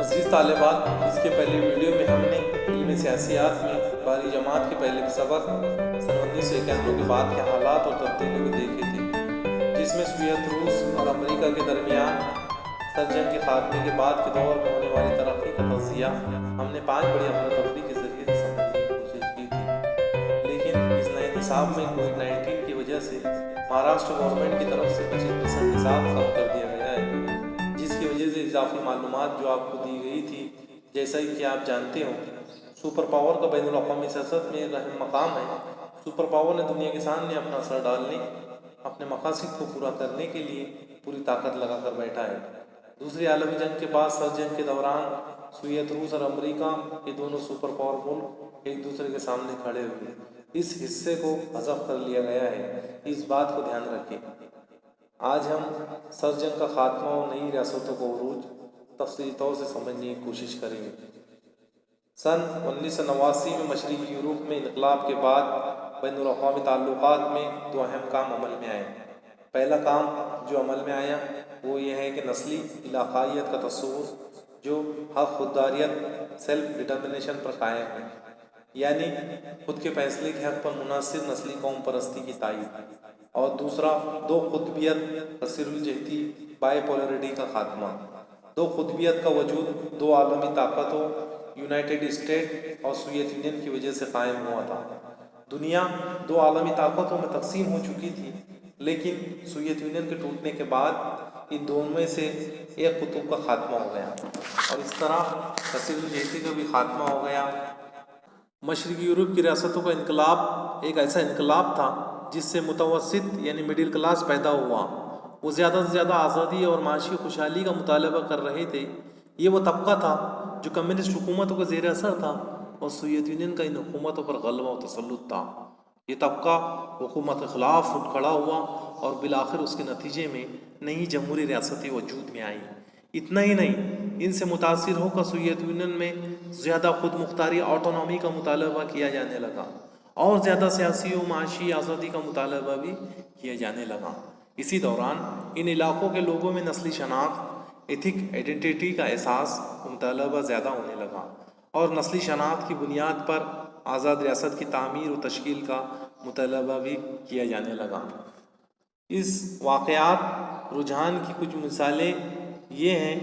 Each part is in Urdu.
عزیز طالبات، اس کے پہلے ویڈیو میں ہم نے علم سیاسیات میں 12 جماعت کے پہلے سبق سن 1991 کے بعد کے حالات اور تبدیلیوں کو دیکھے تھے، جس میں سوویت روس اور امریکہ کے درمیان جنگ کے خاتمے کے بعد کے دور میں ہونے والی ترقی کا تجزیہ ہم نے 5 بڑی افراتفری کے ذریعے سے سمجھنے کی کوشش کی تھی، لیکن اس نئے نصاب میں کووڈ-19 کی وجہ سے مہاراشٹر گورنمنٹ کی طرف سے 25% نصاب کم کر دیا گیا ہے، جس کی وجہ سے اضافی معلومات جو آپ کو دی گئی تھی، جیسا کہ آپ جانتے ہو سپر پاور کا بین الاقوامی سیاست میں ایک اہم مقام ہے۔ سپر پاور نے دنیا کے سامنے اپنا اثر ڈالنے، اپنے مقاصد کو پورا کرنے کے لیے پوری طاقت لگا کر بیٹھا ہے۔ دوسری عالمی جنگ کے بعد سرد جنگ کے دوران سوویت روس اور امریکہ کے دونوں سپر پاور ملک ایک دوسرے کے سامنے کھڑے ہوئے، اس حصے کو حذف کر لیا گیا ہے، اس بات کو دھیان رکھیں۔ آج ہم سرد جنگ کا خاتمہ اور نئی ریاستوں کا عروج تفصیلی طور سے سمجھنے کی کوشش کریں گے۔ سن 1989 میں مشرقی یورپ میں انقلاب کے بعد بین الاقوامی تعلقات میں 2 اہم کام عمل میں آئے۔ پہلا کام جو عمل میں آیا وہ یہ ہے کہ نسلی علاقائیت کا تصور جو حق خودداریت سیلف ڈٹرمنیشن پر قائم ہے، یعنی خود کے فیصلے کے حق پر منحصر نسلی قوم پرستی کی تائید، اور دوسرا 2 قطبیت کثیر الجہتی بائی پولرٹی کا خاتمہ۔ 2 قطبیت کا وجود 2 عالمی طاقتوں یونائٹڈ اسٹیٹ اور سوویت یونین کی وجہ سے قائم ہوا تھا۔ دنیا 2 عالمی طاقتوں میں تقسیم ہو چکی تھی، لیکن سوویت یونین کے ٹوٹنے کے بعد ان دونوں میں سے ایک قطب کا خاتمہ ہو گیا اور اس طرح کثیر الجہتی کا بھی خاتمہ ہو گیا۔ مشرقی یورپ کی ریاستوں کا انقلاب ایک ایسا انقلاب تھا جس سے متوسط یعنی مڈل کلاس پیدا ہوا۔ وہ زیادہ سے زیادہ آزادی اور معاشی خوشحالی کا مطالبہ کر رہے تھے۔ یہ وہ طبقہ تھا جو کمیونسٹ حکومتوں کا زیر اثر تھا اور سوویت یونین کا ان حکومتوں پر غلبہ و تسلط تھا۔ یہ طبقہ حکومت کے خلاف اٹھ کھڑا ہوا اور بالآخر اس کے نتیجے میں نئی جمہوری ریاستیں وجود میں آئیں۔ اتنا ہی نہیں، ان سے متاثر ہو کر سوویت یونین میں زیادہ خود مختاری آٹونومی کا مطالبہ کیا جانے لگا اور زیادہ سیاسی و معاشی آزادی کا مطالبہ بھی کیا جانے لگا۔ اسی دوران ان علاقوں کے لوگوں میں نسلی شناخت، ایتھک آئیڈینٹی کا احساس و مطالبہ زیادہ ہونے لگا اور نسلی شناخت کی بنیاد پر آزاد ریاست کی تعمیر و تشکیل کا مطالبہ بھی کیا جانے لگا۔ اس واقعات رجحان کی کچھ مثالیں یہ ہیں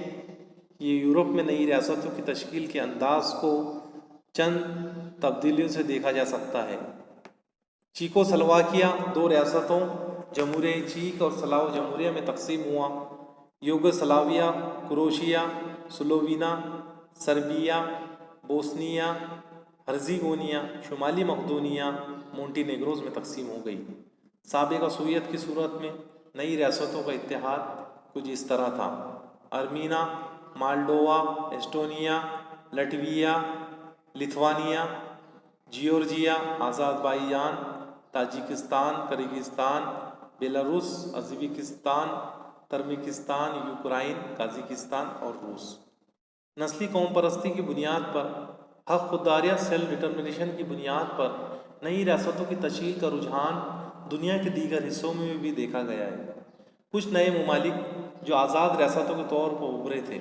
کہ یورپ میں نئی ریاستوں کی تشکیل کے انداز کو چند تبدیلیوں سے دیکھا جا سکتا ہے۔ چیکو سلواکیہ 2 ریاستوں جمہوریہ چیک اور سلاو جمہوریہ میں تقسیم ہوا۔ یوگوسلاویہ، کروشیا، سلووینا، سربیا، بوسنیا ہرزیگوینیا، شمالی مقدونیہ، مونٹی نیگروز میں تقسیم ہو گئی۔ سابقہ سوویت کی صورت میں نئی ریاستوں کا اتحاد کچھ اس طرح تھا: Armenia, Moldova, Estonia, Latvia, Lithuania, Georgia, Azerbaijan, Tajikistan, Kyrgyzstan, Belarus, Uzbekistan, Turkmenistan, Ukraine, Kazakhstan اور روس۔ نسلی قوم پرستی کی بنیاد پر، حق خودداریت سیلف ڈٹرمنیشن کی بنیاد پر نئی ریاستوں کی تشکیل کا رجحان دنیا کے دیگر حصوں میں بھی دیکھا گیا ہے۔ کچھ نئے ممالک جو آزاد ریاستوں کے طور پر ابھرے تھے،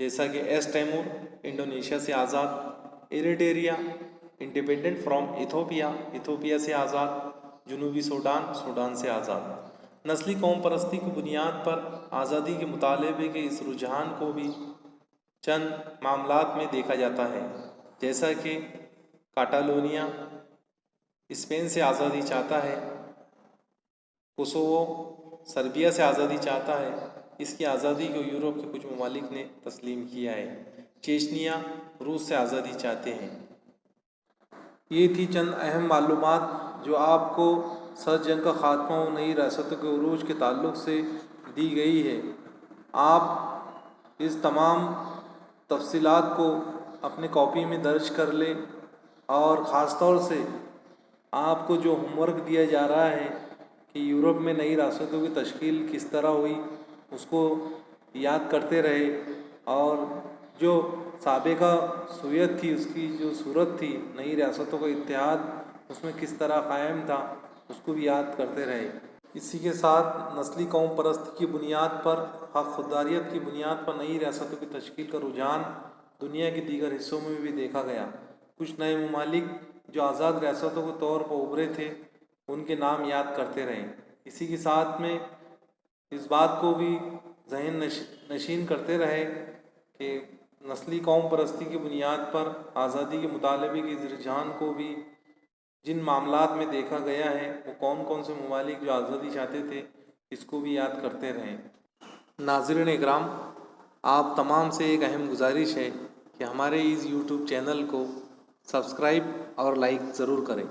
جیسا کہ ایسٹ تیمور انڈونیشیا سے آزاد، Eritrea independent from Ethiopia, Ethiopia سے آزاد، جنوبی سوڈان، سوڈان سے آزاد۔ نسلی قوم پرستی کی بنیاد پر آزادی کے مطالبے کے اس رجحان کو بھی چند معاملات میں دیکھا جاتا ہے، جیسا کہ کاٹالونیا اسپین سے آزادی چاہتا ہے، کوسوو سربیا سے آزادی چاہتا ہے، اس کی آزادی کو یورپ کے کچھ ممالک نے تسلیم کیا ہے۔ چیچنیا روس سے آزادی چاہتے ہیں۔ یہ تھی چند اہم معلومات جو آپ کو سرد جنگ کا خاتمہ و نئی ریاستوں کے عروج کے تعلق سے دی گئی ہے۔ آپ اس تمام تفصیلات کو اپنے کاپی میں درج کر لیں اور خاص طور سے آپ کو جو ہوم ورک دیا جا رہا ہے کہ یورپ میں نئی ریاستوں کی تشکیل کس طرح ہوئی، اس کو یاد کرتے رہے، اور جو سابقہ سوویت تھی اس کی جو صورت تھی نئی ریاستوں کا اتحاد اس میں کس طرح قائم تھا، اس کو بھی یاد کرتے رہے۔ اسی کے ساتھ نسلی قوم پرستی کی بنیاد پر حق خودداریت کی بنیاد پر نئی ریاستوں کی تشکیل کا رجحان دنیا کے دیگر حصوں میں بھی دیکھا گیا۔ کچھ نئے ممالک جو آزاد ریاستوں کے طور پر ابھرے تھے ان کے نام یاد کرتے رہے۔ اسی کے ساتھ میں اس بات کو بھی ذہن نشین کرتے رہے کہ نسلی قوم پرستی کی بنیاد پر آزادی کے مطالبے کے رجحان کو بھی جن معاملات میں دیکھا گیا ہے وہ کون کون سے ممالک جو آزادی چاہتے تھے اس کو بھی یاد کرتے رہیں۔ ناظرین اکرام، آپ تمام سے ایک اہم گزارش ہے کہ ہمارے اس یوٹیوب چینل کو سبسکرائب اور لائک ضرور کریں۔